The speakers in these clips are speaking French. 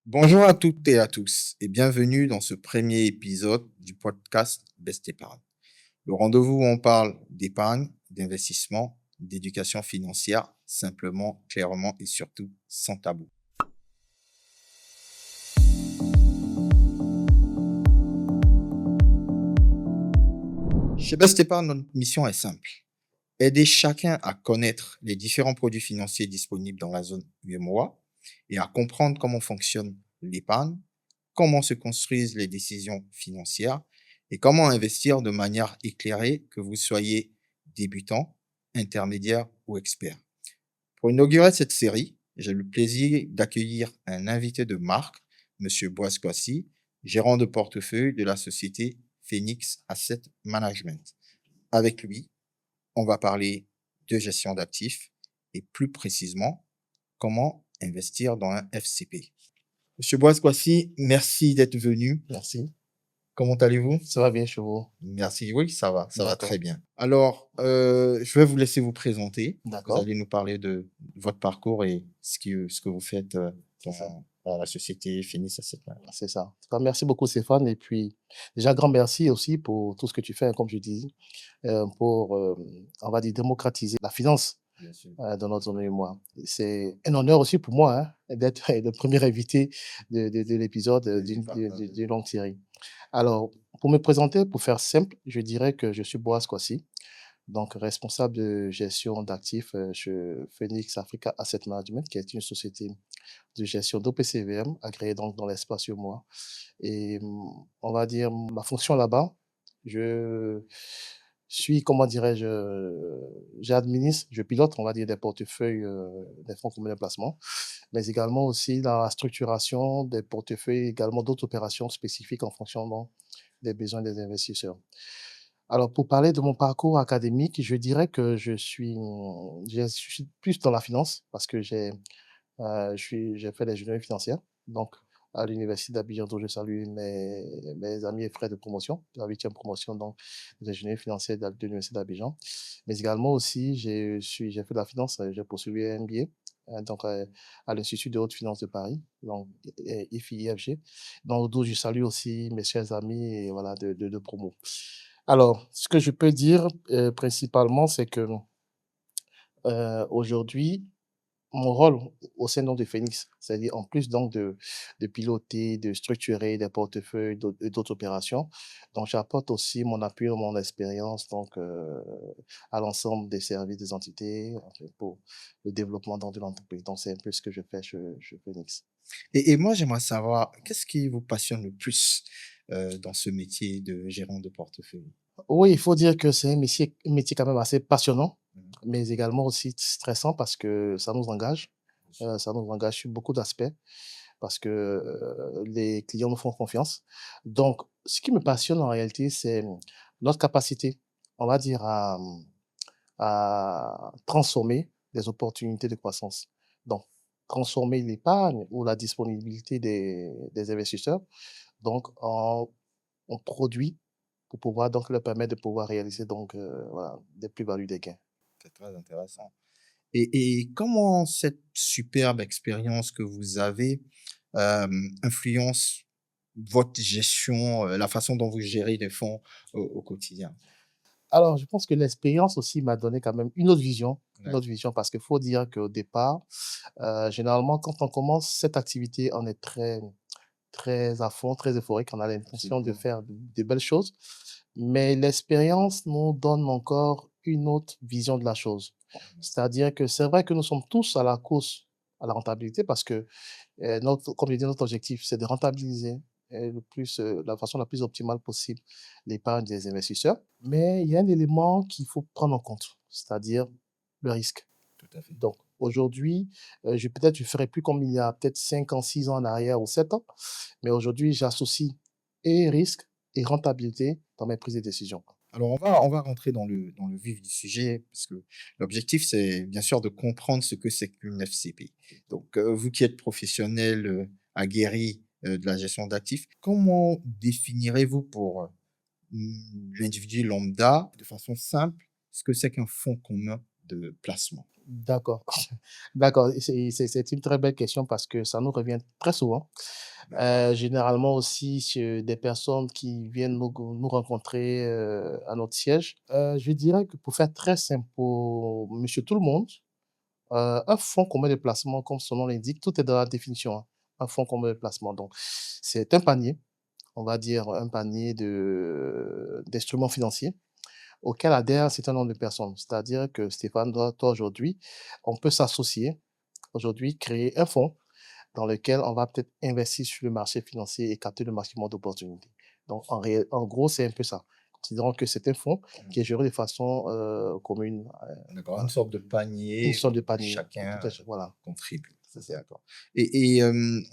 Bonjour à toutes et à tous et bienvenue dans ce premier épisode du podcast Best Épargne. Le rendez-vous où on parle d'épargne, d'investissement, d'éducation financière, simplement, clairement et surtout sans tabou. Chez Best Épargne, notre mission est simple. Aider chacun à connaître les différents produits financiers disponibles dans la zone UMOA et à comprendre comment fonctionne l'épargne, comment se construisent les décisions financières et comment investir de manière éclairée, que vous soyez débutant, intermédiaire ou expert. Pour inaugurer cette série, j'ai le plaisir d'accueillir un invité de marque, Monsieur Boiscoissi, gérant de portefeuille de la société Phoenix Asset Management. Avec lui, on va parler de gestion d'actifs et plus précisément, comment investir dans un FCP. Monsieur Boiscoissi, merci d'être venu. Merci. Comment allez-vous? Ça va bien chez vous? Merci, oui, ça va D'accord. très bien. Alors, je vais vous laisser vous présenter. Vous D'accord. allez nous parler de votre parcours et ce que vous faites C'est ça. dans la société Phoenix Asset Management. C'est ça. En tout cas, merci beaucoup Stéphane et puis déjà grand merci aussi pour tout ce que tu fais, comme je dis, pour, on va dire démocratiser la finance, Bien sûr. dans notre zone et moi. C'est un honneur aussi pour moi, d'être le premier invité de l'épisode, d'une longue série. Alors, pour me présenter, pour faire simple, je dirais que je suis Boaz Kwasi, donc responsable de gestion d'actifs, chez Phoenix Africa Asset Management, qui est une société de gestion d'OPCVM, agréée donc dans l'espace UMOA. Et on va dire, ma fonction là-bas, je suis, comment dirais-je, j'administre, je pilote, on va dire, des portefeuilles, des fonds communs de placement, mais également aussi dans la structuration des portefeuilles, également d'autres opérations spécifiques en fonction donc, des besoins des investisseurs. Alors, pour parler de mon parcours académique, je dirais que je suis plus dans la finance parce que j'ai fait l'ingénierie financière, donc à l'université d'Abidjan, dont je salue mes amis et frères de promotion, la 8e promotion donc de l'ingénierie financière de l'université d'Abidjan. Mais également aussi, j'ai fait de la finance, j'ai poursuivi un MBA, donc à l'Institut de haute finance de Paris, donc IFI-IFG, donc d'où je salue aussi mes chers amis et voilà, de promo. Alors, ce que je peux dire principalement, c'est que aujourd'hui, mon rôle au sein donc de Phoenix, c'est-à-dire en plus donc de piloter, de structurer des portefeuilles d'autres opérations, donc j'apporte aussi mon appui, mon expérience donc à l'ensemble des services des entités en fait, pour le développement donc de l'entreprise. Donc c'est un peu ce que je fais chez Phoenix. Et moi, j'aimerais savoir, qu'est-ce qui vous passionne le plus dans ce métier de gérant de portefeuille? Oui, il faut dire que c'est un métier quand même assez passionnant, Mhm. mais également aussi stressant parce que ça nous engage. Bien sûr. Ça nous engage sur beaucoup d'aspects parce que les clients nous font confiance. Donc, ce qui me passionne en réalité, c'est notre capacité, on va dire, à transformer des opportunités de croissance. Donc, transformer l'épargne ou la disponibilité des investisseurs donc en produits pour pouvoir donc leur permettre de pouvoir réaliser donc voilà, des plus-values, des gains. C'est très intéressant. Et comment cette superbe expérience que vous avez influence votre gestion, la façon dont vous gérez les fonds au quotidien? Alors, je pense que l'expérience aussi m'a donné quand même une D'accord. autre vision parce qu'il faut dire qu'au départ, généralement, quand on commence cette activité, on est très, très à fond, très euphorique, on a C'est l'intention de cool. faire de belles choses, mais l'expérience nous donne encore une autre vision de la chose. Mhm. C'est-à-dire que c'est vrai que nous sommes tous à la course à la rentabilité parce que comme je dis, notre objectif, c'est de rentabiliser la façon la plus optimale possible l'épargne des investisseurs. Mais il y a un élément qu'il faut prendre en compte, c'est-à-dire le risque. Tout à fait. Donc, aujourd'hui, peut-être je ne ferai plus comme il y a peut-être 5 ans, 6 ans en arrière ou 7 ans, mais aujourd'hui, j'associe et risque et rentabilité dans mes prises de décision. Alors, on va rentrer dans le vif du sujet, parce que l'objectif, c'est bien sûr de comprendre ce que c'est qu'une FCP. Donc, vous qui êtes professionnel aguerri de la gestion d'actifs, comment définirez-vous pour l'individu lambda, de façon simple, ce que c'est qu'un fonds commun de placement? D'accord. D'accord. Et c'est une très belle question parce que ça nous revient très souvent. D'accord. Généralement aussi sur des personnes qui viennent nous rencontrer, à notre siège. Je dirais que pour faire très simple pour monsieur tout le monde, un fonds commun de placement, comme son nom l'indique, tout est dans la définition, hein. Un fonds commun de placement, donc c'est un panier, on va dire un panier d'instruments financiers auquel adhèrent un certain nombre de personnes. C'est-à-dire que Stéphane, toi aujourd'hui, on peut s'associer, aujourd'hui créer un fonds dans lequel on va peut-être investir sur le marché financier et capter le maximum d'opportunités. Donc en gros, c'est un peu ça. Considérons que c'est un fonds qui est géré de façon, commune, D'accord, une voilà, sorte de une panier sorte de où panier, tout chacun à fait, voilà, contribue. c'est ça. D'accord.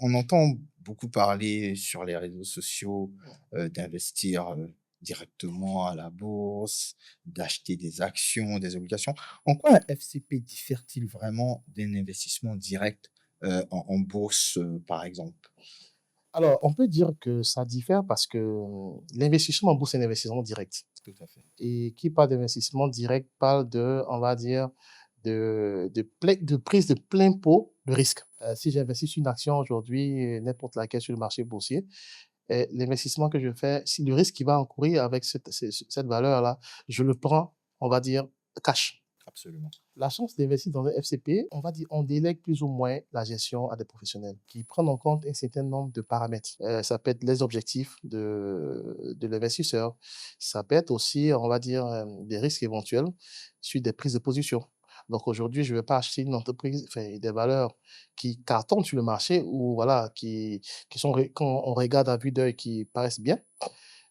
On entend beaucoup parler sur les réseaux sociaux, d'investir, directement à la bourse, d'acheter des actions, des obligations. En quoi un FCP diffère-t-il vraiment d'un investissement direct, en bourse, par exemple? Alors, on peut dire que ça diffère parce que, l'investissement en bourse, c'est un investissement direct. Tout à fait. Et qui parle d'investissement direct parle de, on va dire, de prise de plein pot de risque. Si j'investis sur une action aujourd'hui, n'importe laquelle sur le marché boursier, et l'investissement que je fais, si le risque qui va encourir avec cette valeur-là, je le prends, on va dire, cash. Absolument. La chance d'investir dans un FCP, on va dire, on délègue plus ou moins la gestion à des professionnels qui prennent en compte un certain nombre de paramètres. Ça peut être les objectifs de l'investisseur. Ça peut être aussi, on va dire, des risques éventuels sur des prises de position. Donc aujourd'hui, je ne vais pas acheter une entreprise, enfin, des valeurs qui cartonnent sur le marché ou voilà, qui sont, quand on regarde à vue d'œil, qui paraissent bien,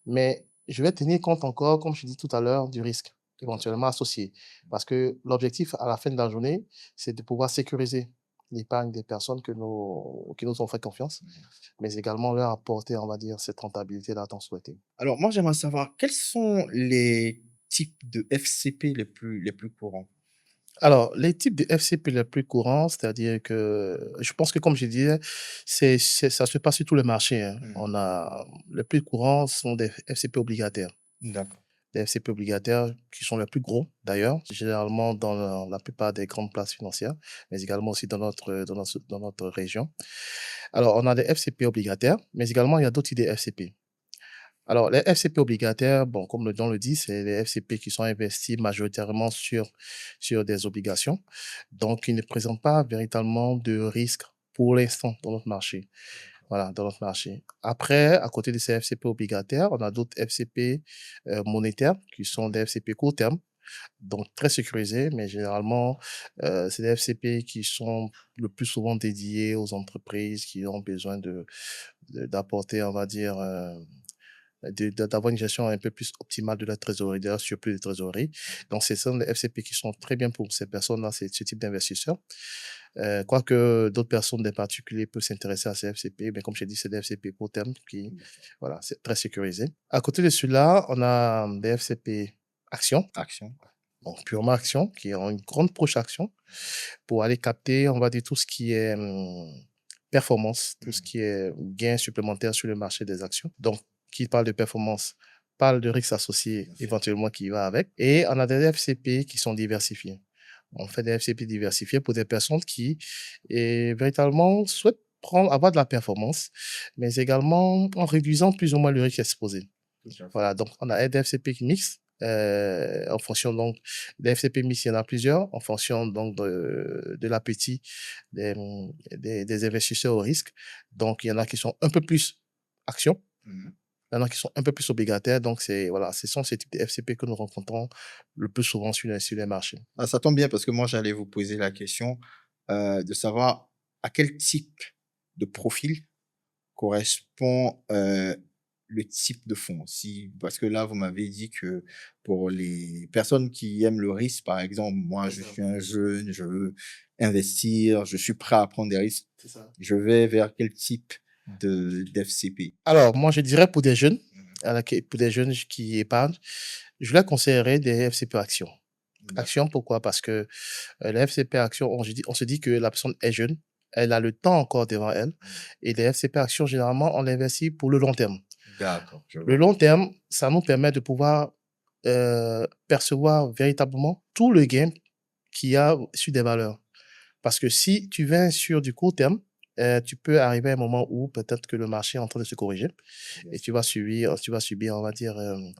mais je vais tenir compte encore, comme je dis tout à l'heure, du risque Tout à fait. éventuellement associé. Parce que l'objectif à la fin de la journée, c'est de pouvoir sécuriser l'épargne des personnes qui nous ont fait confiance, Mmh. mais également leur apporter, on va dire, cette rentabilité-là tant souhaitée. Alors moi, j'aimerais savoir quels sont les types de FCP les plus courants? Alors, les types de FCP les plus courants, c'est-à-dire que je pense que comme je disais, ça se passe sur tous les marchés, hein. Mmh. On a les plus courants sont des FCP obligataires. D'accord. Des FCP obligataires qui sont les plus gros d'ailleurs, généralement dans la plupart des grandes places financières, mais également aussi dans notre région. Alors, on a des FCP obligataires, mais également il y a d'autres types de FCP. Alors, les FCP obligataires, bon, comme le nom le dit, c'est les FCP qui sont investis majoritairement sur des obligations, donc ils ne présentent pas véritablement de risque pour l'instant dans notre marché. Voilà, dans notre marché. Après, à côté de ces FCP obligataires, on a d'autres FCP monétaires qui sont des FCP court terme, donc très sécurisés, mais généralement, c'est des FCP qui sont le plus souvent dédiés aux entreprises qui ont besoin d'apporter, on va dire, d'avoir une gestion un peu plus optimale de la trésorerie, de leur surplus de trésorerie. Donc, ce sont les FCP qui sont très bien pour ces personnes-là, ce type d'investisseurs. Quoique d'autres personnes, des particuliers, peuvent s'intéresser à ces FCP, mais comme je dit, c'est des FCP court terme qui, voilà, c'est très sécurisé. À côté de celui-là, on a des FCP actions, Action. donc purement actions, qui ont une grande proche action pour aller capter, on va dire, tout ce qui est performance, tout ce Mmh. qui est gain supplémentaire sur le marché des actions. Donc, qui parle de performance parle de risques associés Bien sûr. éventuellement qui va avec. Et on a des FCP qui sont diversifiés. On fait des FCP diversifiés pour des personnes qui véritablement souhaitent avoir de la performance, mais également en réduisant plus ou moins le risque exposé. Tout à fait. Voilà, donc on a des FCP mixtes, en fonction donc des FCP mixtes, il y en a plusieurs, en fonction donc de l'appétit des investisseurs au risque. Donc il y en a qui sont un peu plus actions, Mmh. il y en a qui sont un peu plus obligataires. Donc c'est voilà, ce sont ces types de FCP que nous rencontrons le plus souvent sur les marchés. Ah, ça tombe bien parce que moi, j'allais vous poser la question, de savoir à quel type de profil correspond, le type de fonds. Si parce que là, vous m'avez dit que pour les personnes qui aiment le risque, par exemple, moi, C'est je ça, suis un jeune, je veux investir, je suis prêt à prendre des risques, c'est ça. je vais vers quel type d'FCP? Alors moi je dirais pour des jeunes, Mmh. pour des jeunes qui épargnent, je leur conseillerais des FCP actions. D'accord. Actions, pourquoi? Parce que, les FCP actions, on se dit que la personne est jeune, elle a le temps encore devant elle Mmh. et les FCP actions, généralement, on l'investit pour le long terme. D'accord, je Le vois. long terme, ça nous permet de pouvoir, percevoir véritablement tout le gain qu'il y a sur des valeurs. Parce que si tu viens sur du court terme, tu peux arriver à un moment où peut-être que le marché est en train de se corriger Bien et sûr. tu vas subir, on va dire,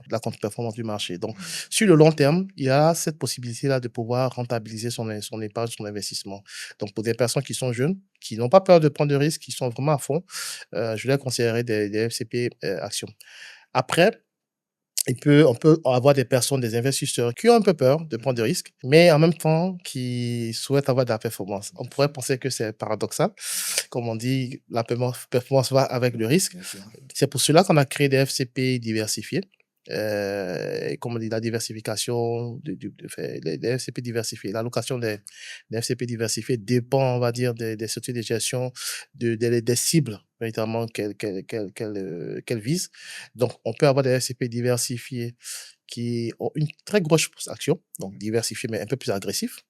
la contre-performance du marché. Donc, Mmh. sur le long terme, il y a cette possibilité-là de pouvoir rentabiliser son épargne, son investissement. Donc, pour des personnes qui sont jeunes, qui n'ont pas peur de prendre de risques, qui sont vraiment à fond, je leur conseillerais des FCP actions. Après, on peut avoir des personnes, des investisseurs qui ont un peu peur de prendre des risques, mais en même temps qui souhaitent avoir de la performance. On Bien pourrait sûr. penser que c'est paradoxal. Comme on dit, la performance va avec le risque. Bien sûr. C'est pour cela qu'on a créé des FCP diversifiés. Et comme on dit, la diversification, les FCP diversifiés, l'allocation des FCP diversifiés dépend, on va dire, des sociétés de gestion, des cibles véritablement qu'elles visent. Donc, on peut avoir des FCP diversifiés qui ont une très grosse action, donc diversifiés mais un peu plus agressifs,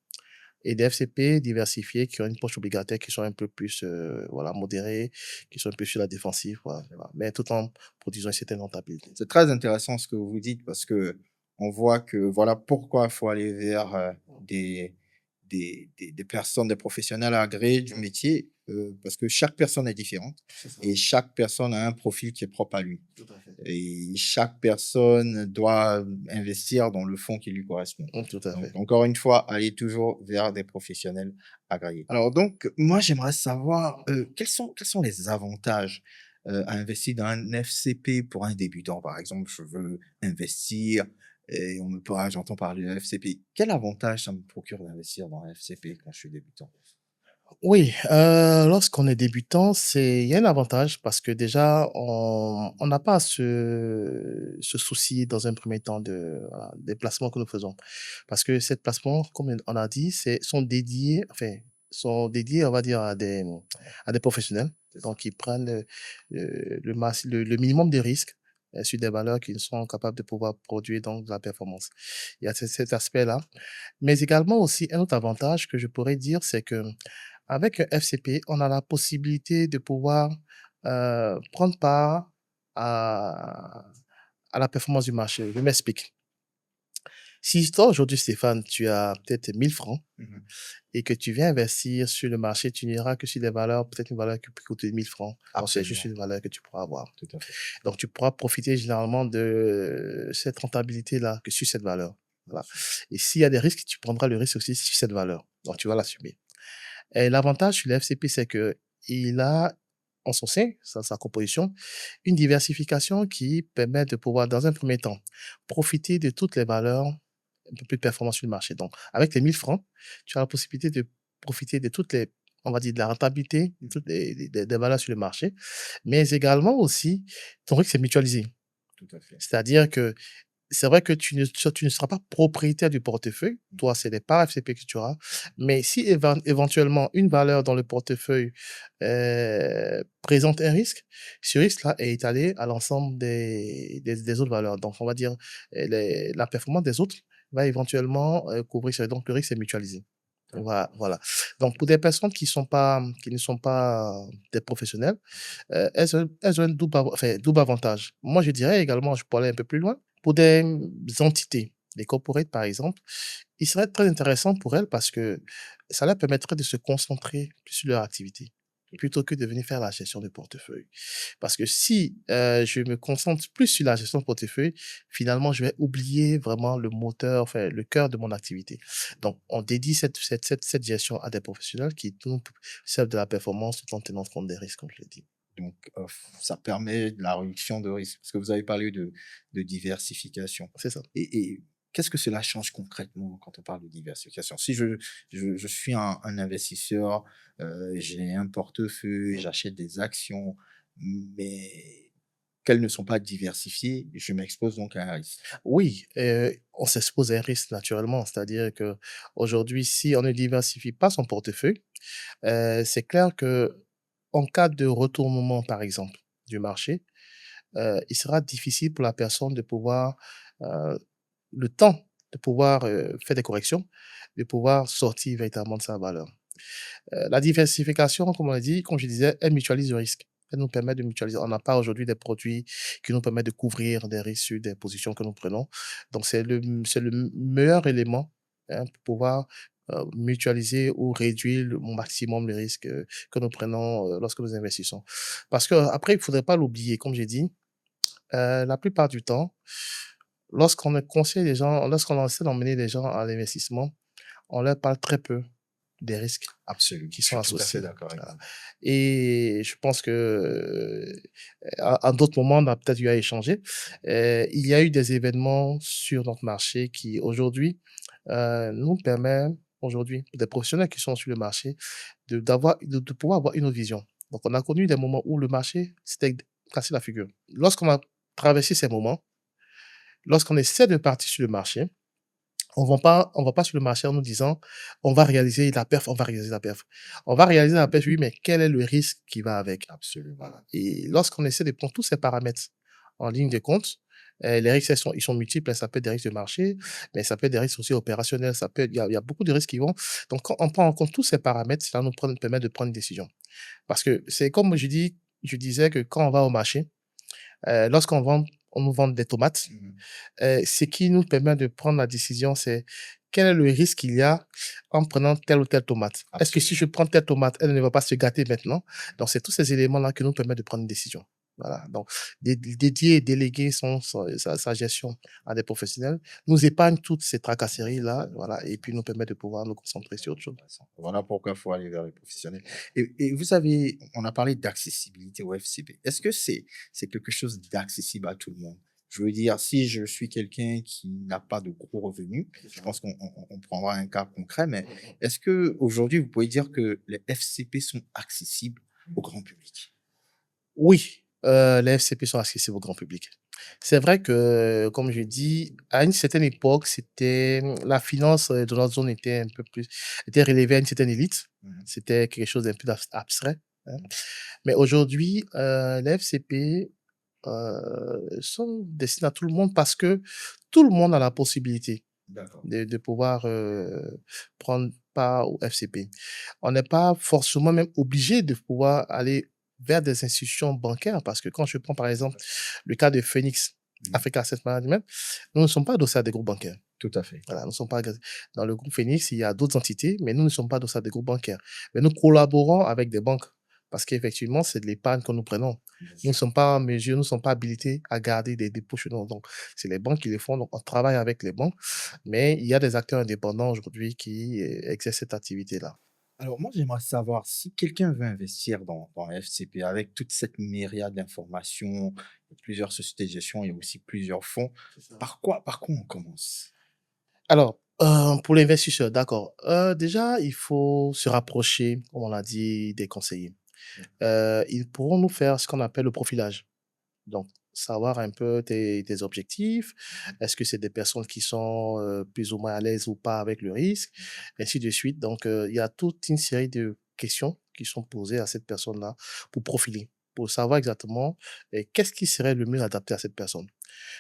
et des FCP diversifiés qui ont une poche obligataire qui sont un peu plus voilà, modérés, qui sont un peu sur la défensive, voilà, voilà. Mais tout en produisant une certaine rentabilité. C'est très intéressant ce que vous dites parce que on voit que voilà pourquoi il faut aller vers des personnes, des professionnels agréés du métier, parce que chaque personne est différente C'est ça, et chaque personne a un profil qui est propre à lui. tout à fait. Et chaque personne doit investir dans le fonds qui lui correspond. Tout à Donc, fait. encore une fois, aller toujours vers des professionnels agréés. Alors donc, moi, j'aimerais savoir, quels sont les avantages, à investir dans un FCP pour un débutant? Par exemple, je veux investir et on me parle j'entends parler de FCP. Quel avantage ça me procure d'investir dans un FCP quand je suis débutant? Oui, lorsqu'on est débutant, il y a un avantage parce que déjà, on n'a pas à se soucier dans un premier temps voilà, des placements que nous faisons. Parce que ces placements, comme on a dit, sont dédiés, on va dire, à des professionnels. C'est ça. Donc, ils prennent le minimum de risques sur des valeurs qu'ils sont capables de pouvoir produire donc de la performance. Il y a cet aspect-là. Mais également aussi, un autre avantage que je pourrais dire, c'est que avec un FCP, on a la possibilité de pouvoir, prendre part à à la performance du marché. Je m'explique. Si toi, aujourd'hui, Stéphane, tu as peut-être 1 000 francs Mmh. et que tu viens investir sur le marché, tu n'iras que sur des valeurs, peut-être une valeur qui peut coûter 1 000 francs. Donc, c'est juste Absolument, une valeur que tu pourras avoir. tout à fait. Donc, tu pourras profiter généralement de cette rentabilité-là que sur cette valeur. Bien Voilà. sûr. Et s'il y a des risques, tu prendras le risque aussi sur cette valeur. Donc, tu vas l'assumer. Et l'avantage sur le FCP, c'est que il a en son sein, sa composition, une diversification qui permet de pouvoir, dans un premier temps, profiter de toutes les valeurs un peu plus performantes sur le marché. Donc, avec les 1 000 francs, tu as la possibilité de profiter de toutes les, on va dire, de la rentabilité, de toutes des valeurs sur le marché, mais également aussi, ton risque est mutualisé. Tout à fait. C'est-à-dire que c'est vrai que tu ne seras pas propriétaire du portefeuille. Toi, c'est des parts FCP que tu auras. Mais si éventuellement une valeur dans le portefeuille présente un risque, ce risque-là est étalé à l'ensemble des autres valeurs. Donc, on va dire la performance des autres va éventuellement couvrir ça. Donc, le risque est mutualisé. Voilà, voilà. Donc, pour des personnes qui ne sont pas des professionnels, elles ont un double avantage. Moi, je dirais également, je peux aller un peu plus loin, pour des entités, des corporates par exemple, il serait très intéressant pour elles parce que ça leur permettrait de se concentrer plus sur leur activité, plutôt que de venir faire la gestion de portefeuille. Parce que si, je me concentre plus sur la gestion de portefeuille, finalement, je vais oublier vraiment le moteur, enfin, le cœur de mon activité. Donc, on dédie cette gestion à des professionnels qui donc servent de la performance tout en tenant compte des risques, comme je l'ai dit. Donc, ça permet de la réduction de risque, parce que vous avez parlé de diversification C'est ça. et qu'est-ce que cela change concrètement quand on parle de diversification? Si je suis un investisseur, j'ai un portefeuille, j'achète des actions, mais qu'elles ne sont pas diversifiées, je m'expose donc à un risque. Oui, on s'expose à un risque naturellement. C'est-à-dire que aujourd'hui, si on ne diversifie pas son portefeuille, c'est clair que en cas de retournement, par exemple, du marché, il sera difficile pour la personne de pouvoir, heu, le temps de pouvoir, faire des corrections, de pouvoir sortir véritablement de sa valeur. La diversification, comme on l'a dit, comme je disais, elle mutualise le risque. Elle nous permet de mutualiser. On n'a pas aujourd'hui des produits qui nous permettent de couvrir des risques sur des positions que nous prenons. Donc, c'est le meilleur élément, hein, pour pouvoir mutualiser ou réduire au maximum le risque que nous prenons lorsque nous investissons. Parce que après, il ne faudrait pas l'oublier, comme j'ai dit, la plupart du temps, lorsqu'on conseille les gens, lorsqu'on essaie d'emmener les gens à l'investissement, on leur parle très peu des risques Absolument. qui Je sont suis tout à fait associés. d'accord avec Voilà. vous. Et je pense que à d'autres moments, on a peut-être eu à échanger. Il y a eu des événements sur notre marché qui aujourd'hui nous permet aujourd'hui des professionnels qui sont sur le marché de pouvoir avoir une autre vision. Donc, on a connu des moments où le marché s'était cassé la figure. Lorsqu'on a traversé ces moments, lorsqu'on essaie de partir sur le marché, on va pas sur le marché en nous disant: «On va réaliser la perf, on va réaliser la perf». On va réaliser la perf, oui, mais quel est le risque qui va avec? Absolument. Voilà. Et lorsqu'on essaie de prendre tous ces paramètres en ligne de compte, les risques, ils sont multiples, hein. Ça peut être des risques de marché, mais ça peut être des risques aussi opérationnels, ça peut être il y a beaucoup de risques qui vont donc quand on prend en compte tous ces paramètres, cela nous permet de prendre une décision. Parce que c'est comme je disais que quand on va au marché, on nous vend des tomates. Mhm. Ce qui nous permet de prendre la décision, c'est quel est le risque qu'il y a en prenant telle ou telle tomate? Est-ce que si Absolument. je prends telle tomate, elle ne va pas se gâter maintenant? Donc, c'est tous ces éléments-là qui nous permettent de prendre une décision. Voilà. Donc, dédier et déléguer sa gestion à des professionnels nous épargne toutes ces tracasseries-là, voilà, et puis nous permet de pouvoir nous concentrer sur autre chose. Intéressant. Voilà pourquoi il faut aller vers les professionnels. Et vous savez, on a parlé d'accessibilité au FCP. Est-ce que c'est quelque chose d'accessible à tout le monde? Je veux dire, si je suis quelqu'un qui n'a pas de gros revenus, je pense qu'on prendra un cas concret, mais est-ce que aujourd'hui vous pouvez dire que les FCP sont accessibles au grand public? Oui, les FCP sont accessibles au grand public. C'est vrai que, comme je dis, à une certaine époque, la finance, de notre zone était relevée à une certaine élite. Mhm. C'était quelque chose d'un peu abstrait, hein. Mais aujourd'hui, les FCP, sont destinés à tout le monde parce que tout le monde a la possibilité D'accord. de pouvoir, prendre part au FCP. On n'est pas forcément même obligé de pouvoir aller vers des institutions bancaires parce que quand je prends par exemple le cas de Phoenix Mhm. Africa Asset Management, nous ne sommes pas adossés à des groupes bancaires. Tout à fait. Voilà, nous ne sommes pas dans le groupe Phoenix, il y a d'autres entités, mais nous ne sommes pas adossés à des groupes bancaires. Mais nous collaborons avec des banques parce qu'effectivement, c'est de l'épargne que nous prenons. Bien Nous ne sûr. sommes pas en mesure, nous ne sommes pas habilités à garder des dépôts chez nous. Donc, c'est les banques qui le font. Donc, on travaille avec les banques, mais il y a des acteurs indépendants aujourd'hui qui exercent cette activité-là. Alors moi, j'aimerais savoir si quelqu'un veut investir dans FCP avec toute cette myriade d'informations, plusieurs sociétés de gestion et aussi plusieurs fonds, par quoi on commence? Alors, pour l'investisseur, d'accord. Déjà, il faut se rapprocher, comme on l'a dit, des conseillers. Ils pourront nous faire ce qu'on appelle le profilage. Donc, savoir un peu tes objectifs. Est-ce que c'est des personnes qui sont plus ou moins à l'aise ou pas avec le risque, ainsi de suite. Donc, il y a toute une série de questions qui sont posées à cette personne-là pour profiler, pour savoir exactement qu'est-ce qui serait le mieux adapté à cette personne.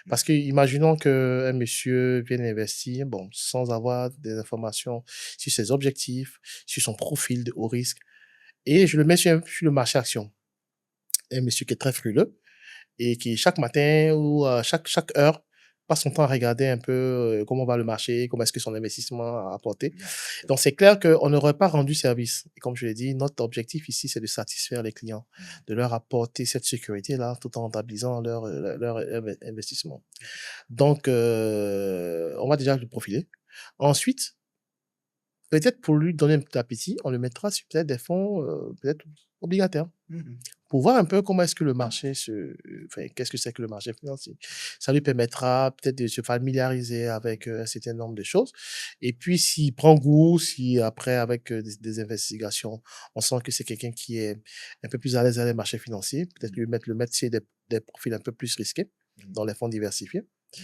Parce que imaginons qu'un monsieur vienne investir, bon, sans avoir des informations sur ses objectifs, sur son profil de haut risque, et je le mets sur le marché action. Un monsieur qui est très frileux et qui chaque matin ou chaque heure passe son temps à regarder un peu comment va le marché, comment est-ce que son investissement a apporté. Bien, Donc c'est clair qu'on n'aurait pas rendu service. Et comme je l'ai dit, notre objectif ici, c'est de satisfaire les clients, mmh, de leur apporter cette sécurité-là tout en rentabilisant leur investissement. Donc, on va déjà le profiler. Ensuite, peut-être pour lui donner un petit appétit, on le mettra sur peut-être des fonds, peut-être obligataires. mmh. Pour voir un peu comment est-ce que le marché enfin, qu'est-ce que c'est que le marché financier? Ça lui permettra peut-être de se familiariser avec, un certain nombre de choses et puis s'il prend goût, si après avec, des investigations, on sent que c'est quelqu'un qui est un peu plus à l'aise dans les marchés financiers, peut-être le mettre sur des profils un peu plus risqués Mmh. dans les fonds diversifiés. Mmh.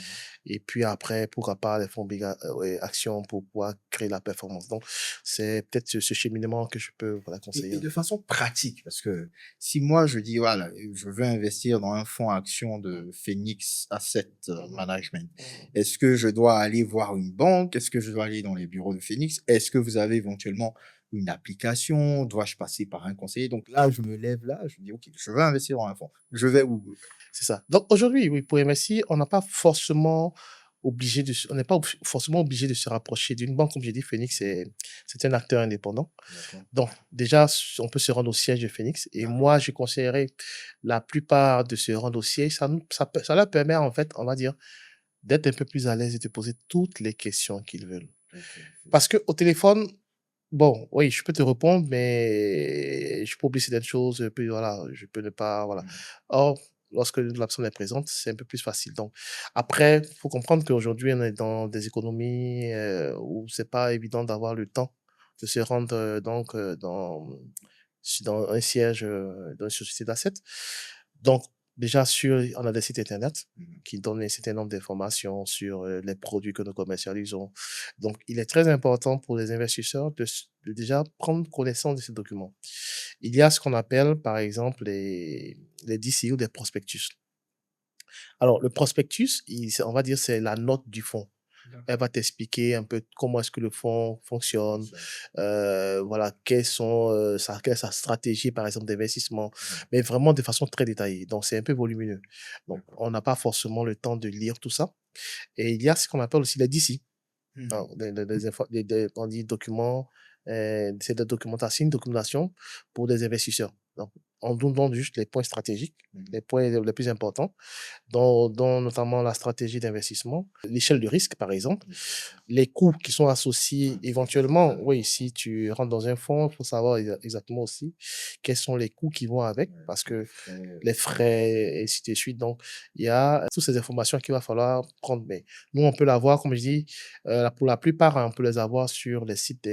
Et puis après, pourquoi pas les fonds ouais, actions pour pouvoir créer la performance. Donc, c'est peut-être ce cheminement que je peux, voilà, conseiller. Et de façon pratique, parce que si moi je dis, voilà, je veux investir dans un fonds action de Phoenix Asset Management, est-ce que je dois aller voir une banque? Est-ce que je dois aller dans les bureaux de Phoenix? Est-ce que vous avez éventuellement une application? Dois-je passer par un conseiller? Donc là, je me lève là, je me dis, OK, je veux investir dans un fonds. Je vais où? C'est ça. Donc aujourd'hui, oui, pour investir, on n'a pas forcément on n'est pas forcément obligé de se rapprocher d'une banque. Comme j'ai dit, Phoenix, c'est un acteur indépendant. D'accord. Donc, déjà, on peut se rendre au siège de Phoenix. Et moi, je conseillerais la plupart de se rendre au siège. Ça leur permet, en fait, on va dire, d'être un peu plus à l'aise et de poser toutes les questions qu'ils veulent. Ok. Parce qu'au téléphone, bon, oui, je peux te répondre, mais je peux oublier certaines choses, puis voilà, je peux ne pas, voilà. Mhm. Or, lorsque la personne est présente, c'est un peu plus facile. Donc, après, il faut comprendre qu'aujourd'hui, on est dans des économies où c'est pas évident d'avoir le temps de se rendre dans un siège dans une société d'assets. Donc, déjà, on a des sites internet Mhm. qui donnent un certain nombre d'informations sur les produits que nous commercialisons. Donc, il est très important pour les investisseurs de déjà prendre connaissance de ces documents. Il y a ce qu'on appelle, par exemple, les DCI ou des prospectus. Alors, le prospectus, on va dire, c'est la note du fonds. Elle D'accord. va t'expliquer un peu comment est-ce que le fonds fonctionne, Fonctionne. voilà, quelle est sa stratégie, par exemple, d'investissement, Mhm. mais vraiment de façon très détaillée. Donc, c'est un peu volumineux. Donc, D'accord. on n'a pas forcément le temps de lire tout ça. Et il y a ce qu'on appelle aussi les DC. Mhm. Alors, on dit documents, c'est de documentation, une documentation pour des investisseurs. Donc, on nous donne juste les points stratégiques, Mhm. les points les plus importants, dont notamment la stratégie d'investissement, l'échelle de risque, par exemple, les coûts qui sont associés Ouais, ça, c'est éventuellement. très Oui, important. si tu rentres dans un fonds, il faut savoir exactement aussi quels sont les coûts qui vont avec, Ouais, parce les que frais. les frais, et ainsi de suite. Donc, il y a toutes ces informations qu'il va falloir prendre. Mais nous, on peut l'avoir, comme je dis, pour la plupart, hein, on peut les avoir sur les sites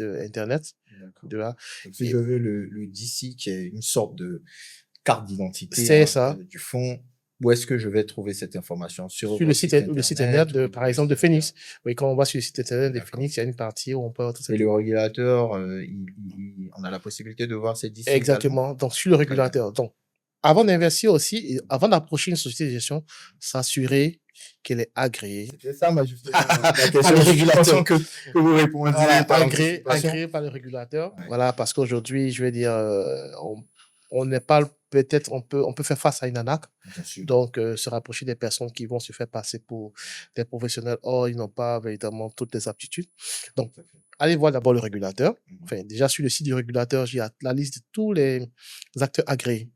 Internet. D'accord. De là. Donc, si je Et veux le DC, qui est une sorte de carte d'identité, c'est hein, ça. du fonds, où est-ce que je vais trouver cette information? Sur Sur votre site le site internet, internet ou par où est-ce exemple, de que je regarde? Phoenix. Oui, quand on va sur le site internet de D'accord. Phoenix, il y a une partie où on peut avoir toute Et cette. le régulateur, on a la possibilité de voir ces DC également? Exactement. Donc, sur le Très bien. régulateur. Donc, avant d'investir aussi, et avant d'approcher une société de gestion, s'assurer qu'elle est agréée C'était ça, justement, ma par question. le Je suis conscient régulateur. que vous Voilà, répondiez par anticipation. agréée par le régulateur. Ouais, Voilà, parce qu'aujourd'hui, je vais dire, on n'est pas, peut-être, on peut faire face à une arnaque. bien sûr. Donc, se rapprocher des personnes qui vont se faire passer pour des professionnels. Or, ils n'ont pas véritablement toutes les aptitudes. Donc, Tout à fait. allez voir d'abord le régulateur. Mhm. Enfin, déjà sur le site du régulateur, j'ai la liste de tous les acteurs agréés,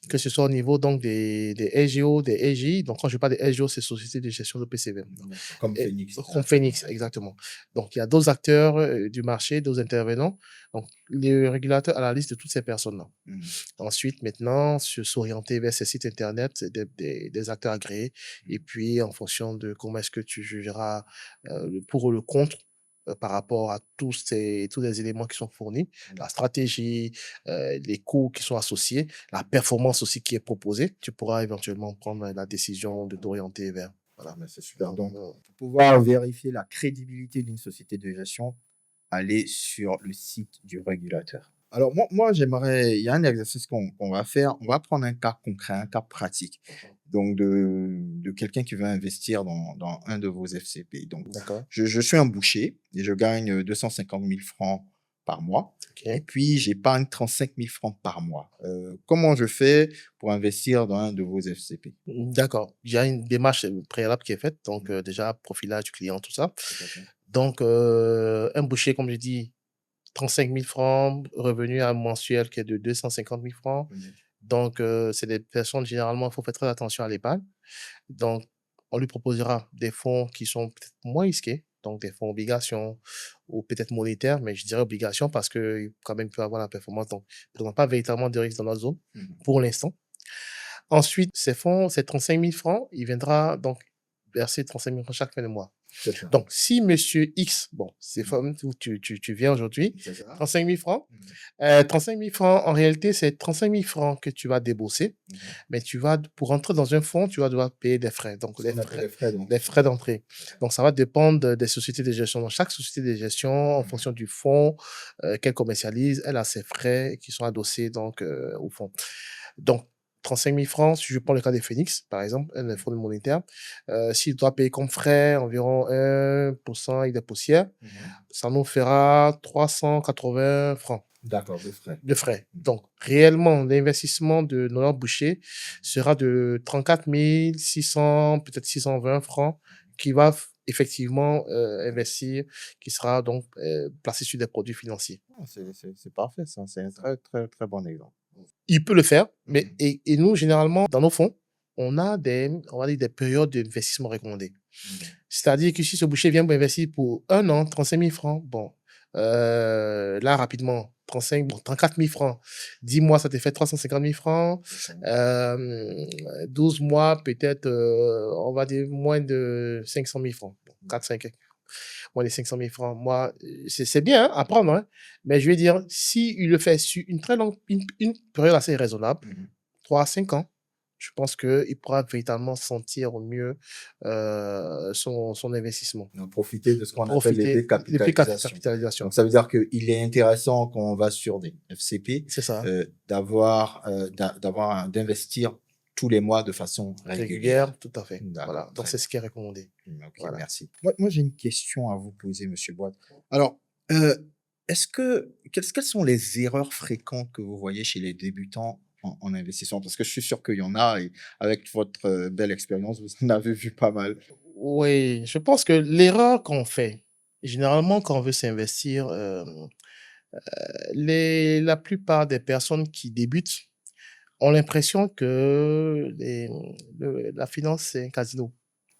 que ce soit au niveau donc des SGO, des SGI. Donc, quand je parle des SGO, c'est Société de gestion de PCV. D'accord. Comme Et, Phoenix comme directement. Phoenix, exactement. Donc, il y a d'autres acteurs du marché, d'autres intervenants. Donc, le régulateur a la liste de toutes ces personnes-là. Mhm. Ensuite, maintenant, s'orienter vers ces sites internet des acteurs agréés. Et puis, en fonction de comment est-ce que tu jugeras le pour ou le contre par rapport à tous les éléments qui sont fournis, la stratégie, les coûts qui sont associés, la performance aussi qui est proposée, tu pourras éventuellement prendre la décision de t'orienter vers. Ah, Voilà. mais c'est super. Donc, Donc, pour pouvoir vérifier la crédibilité d'une société de gestion, aller sur le site du régulateur. Alors, j'aimerais, il y a un exercice qu'on va faire. On va prendre un cas concret, un cas pratique. Donc, de quelqu'un qui veut investir dans un de vos FCP. Donc, d'accord. je suis un boucher et je gagne 250 000 francs par mois. Et OK. puis, j'épargne 35 000 francs par mois. Comment je fais pour investir dans un de vos FCP? D'accord. Il y a une démarche préalable qui est faite. Donc, déjà, profilage du client, tout ça. Tout à fait. Donc, un boucher, comme je dis, 35 000 francs, revenu à mensuel qui est de 250 000 francs. Mhm. Donc, c'est des personnes, généralement, il faut faire très attention à l'épargne. Donc, on lui proposera des fonds qui sont peut-être moins risqués, donc des fonds obligations ou peut-être monétaires, mais je dirais obligations parce que quand même, il peut avoir la performance. Donc, il ne présente pas véritablement de risque dans notre zone Mhm. pour l'instant. Ensuite, ces fonds, ces 35 000 francs, il viendra donc verser 35 000 francs chaque fin de mois. C'est ça. Donc, si monsieur X, bon, c'est Mhm. tu viens aujourd'hui, C'est ça. 35 000 francs, Mhm. 35 000 francs, en réalité, c'est 35 000 francs que tu vas débourser, Mhm. mais pour entrer dans un fonds, tu vas devoir payer des frais. Donc, Ce qu'on appelle les frais d'entrée. les frais d'entrée. Donc, ça va dépendre des sociétés de gestion. Donc, chaque société de gestion, en fonction du fonds qu'elle commercialise, elle a ses frais qui sont adossés donc, au fonds. Donc, 35 000 francs, si je prends le cas des Phoenix, par exemple, un fonds monétaire, s'il doit payer comme frais environ 1% avec des poussières, Mhm. ça nous fera 380 francs D'accord, de frais. de frais. Mhm. Donc, réellement, l'investissement de Nolan Boucher sera de 34 600, peut-être 620 francs qui va effectivement investir, qui sera donc placé sur des produits financiers. Ah, c'est parfait, ça. C'est un très, très, très bon exemple. Il peut le faire, mais Mhm. et nous, généralement, dans nos fonds, on va dire des périodes d'investissement recommandées. Mhm. C'est-à-dire que si ce boucher vient pour investir pour 1 an, 35 000 francs, bon, là, rapidement, 35, bon, 34 000 francs, 10 mois, ça te fait 350 000 francs, Mhm. 12 mois, peut-être, on va dire moins de 500 000 francs, bon, 4-5, moins de 500 000 francs. Moi, c'est bien hein, à prendre, hein, mais je vais dire, si il le fait sur une très longue, une période assez raisonnable, Mhm. 3 à 5 ans, je pense qu'il pourra véritablement sentir au mieux son investissement. Donc, profiter de ce qu'on appelle les Profiter depuis décapitalisations. capitalisation. Donc, ça veut dire qu'il est intéressant quand on va sur des FCP C'est ça. d'investir tous les mois de façon régulière. Régulière, tout à fait. D'accord, Voilà. Donc, très c'est bien. ce qui est recommandé. Ok, Voilà. merci. Moi, j'ai une question à vous poser, Monsieur Boite. Alors, euh, quelles sont les erreurs fréquentes que vous voyez chez les débutants en investissement? Parce que je suis sûr qu'il y en a, et avec votre belle expérience, vous en avez vu pas mal. Oui, je pense que l'erreur qu'on fait, généralement, quand on veut s'investir, la plupart des personnes qui débutent ont l'impression que la finance, c'est un casino.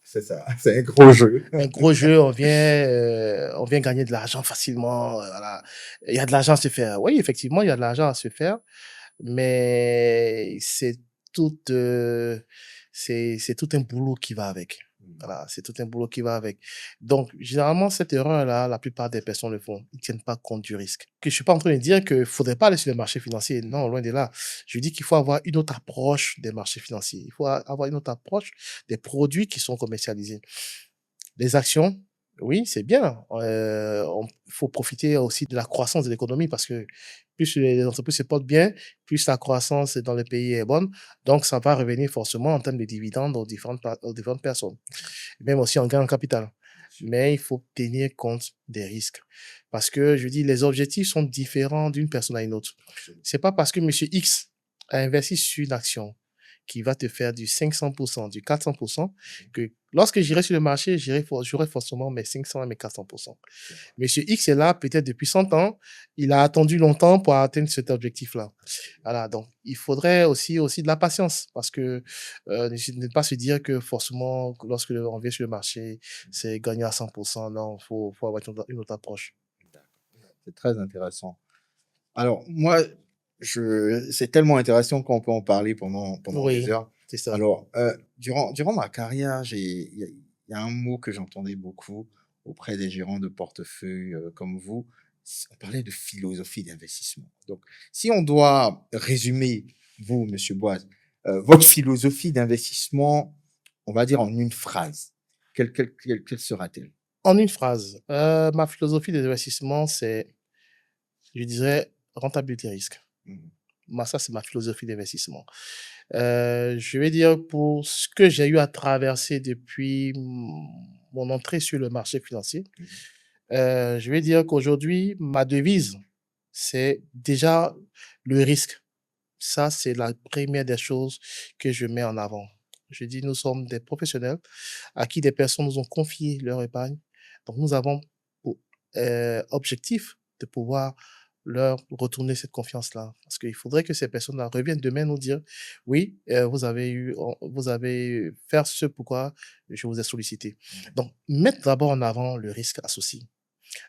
C'est ça, c'est un gros jeu. Un gros jeu, on vient gagner de l'argent facilement, voilà. Il y a de l'argent à se faire. Oui, effectivement, il y a de l'argent à se faire, mais tout, heu, c'est tout un boulot qui va avec. Voilà, c'est tout un boulot qui va avec. Donc généralement, cette erreur-là, la plupart des personnes le font. Ils ne tiennent pas compte du risque. Que je suis pas en train de dire qu'il faudrait pas aller sur les marchés financiers. Non, loin de là. Je dis qu'il faut avoir une autre approche des marchés financiers. Il faut avoir une autre approche des produits qui sont commercialisés. Les actions, oui, c'est bien. Il faut profiter aussi de la croissance de l'économie parce que plus les entreprises se portent bien, plus la croissance dans le pays est bonne. Donc, ça va revenir forcément en termes de dividendes aux différentes personnes, même aussi en gain en capital. Mais il faut tenir compte des risques. Parce que, je dis, les objectifs sont différents d'une personne à une autre. C'est pas parce que monsieur X a investi sur une action qui va te faire du 500%, du 400%, que lorsque j'irai sur le marché, j'aurai forcément mes 500 et mes 400%. Monsieur X est là peut-être depuis 100 ans, il a attendu longtemps pour atteindre cet objectif-là. Voilà, donc il faudrait aussi de la patience parce que ne pas se dire que forcément, lorsque on vient sur le marché, c'est gagner à 100%. Non, faut avoir une autre approche. C'est très intéressant. Alors, moi, c'est tellement intéressant qu'on peut en parler pendant des Oui, heures. c'est ça. Alors, durant ma carrière, il y a un mot que j'entendais beaucoup auprès des gérants de portefeuille comme vous. On parlait de philosophie d'investissement. Donc, si on doit résumer, vous, Monsieur Boise, votre philosophie d'investissement, on va dire en une phrase, quelle sera-t-elle? En une phrase, ma philosophie des investissements, c'est, je dirais, rentabilité risque. Mhm. Moi, ça, c'est ma philosophie d'investissement. Je vais dire pour ce que j'ai eu à traverser depuis mon entrée sur le marché financier, Mhm. je vais dire qu'aujourd'hui, ma devise, c'est déjà le risque. Ça, c'est la première des choses que je mets en avant. Je dis, nous sommes des professionnels à qui des personnes nous ont confié leur épargne. Donc, nous avons pour objectif de pouvoir leur retourner cette confiance-là. Parce qu'il faudrait que ces personnes-là reviennent demain nous dire, oui, vous avez fait ce pourquoi je vous ai sollicité. Donc, mettre d'abord en avant le risque associé.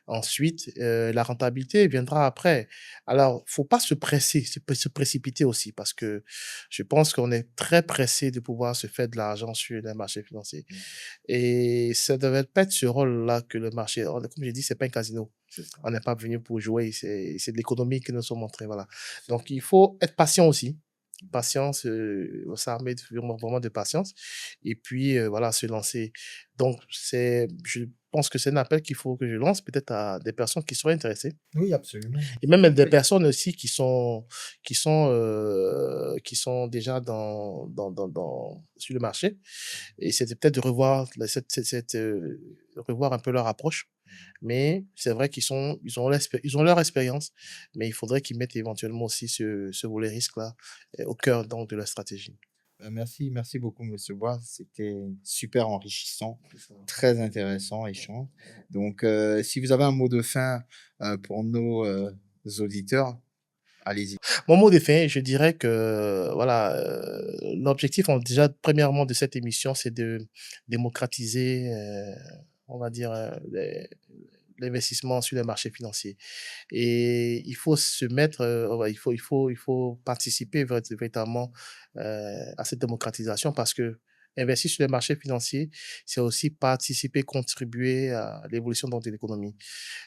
Ensuite, la rentabilité viendra après. Alors, faut pas se presser, se précipiter aussi parce que je pense qu'on est très pressé de pouvoir se faire de l'argent sur les marchés financiers Mhm. et ça devrait pas être ce rôle-là que le marché comme j'ai dit, c'est pas un casino. C'est ça. On n'est pas venu pour jouer, c'est de l'économie que nous sommes montrés, voilà. Donc il faut être patient aussi. Patience, s'armer vraiment de patience et puis, voilà, se lancer. Donc je pense que c'est un appel qu'il faut que je lance peut-être à des personnes qui seraient intéressées Oui, absolument. et même à des Oui. personnes aussi qui sont déjà sur le marché et c'était peut-être de revoir revoir un peu leur approche. Mais c'est vrai ils ont leur expérience, mais il faudrait qu'ils mettent éventuellement aussi ce volet risque-là, au cœur donc de leur stratégie. Merci beaucoup, Monsieur Bois. C'était super enrichissant, C'est ça. très intéressant échange. Donc, si vous avez un mot de fin pour nos auditeurs, allez-y. Mon mot de fin, je dirais que voilà, l'objectif déjà premièrement de cette émission, c'est de démocratiser, on va dire, l'investissement sur les marchés financiers. Et il faut se mettre, ouais, il faut participer véritablement, à cette démocratisation parce que investir sur les marchés financiers, c'est aussi participer, contribuer à l'évolution donc de l'économie.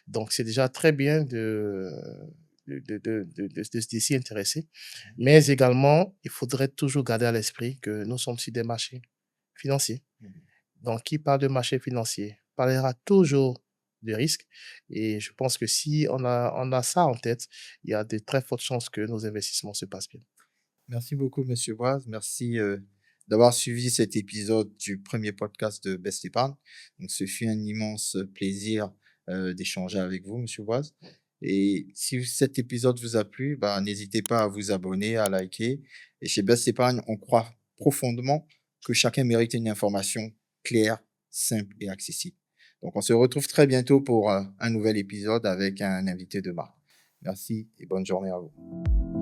Donc c'est déjà très bien de s'y intéresser, mais également, il faudrait toujours garder à l'esprit que nous sommes sur des marchés financiers. Mhm. Donc qui parle de marché financier parlera toujours de risques et je pense que si on a ça en tête, il y a de très fortes chances que nos investissements se passent bien. Merci beaucoup, Monsieur Bois. Merci d'avoir suivi cet épisode du premier podcast de Best Épargne. Donc, ce fut un immense plaisir d'échanger avec vous, Monsieur Bois. Et si cet épisode vous a plu, bah, n'hésitez pas à vous abonner, à liker. Et chez Best Épargne, on croit profondément que chacun mérite une information claire, simple et accessible. Donc, on se retrouve très bientôt pour un nouvel épisode avec un invité de marque. Merci et bonne journée à vous.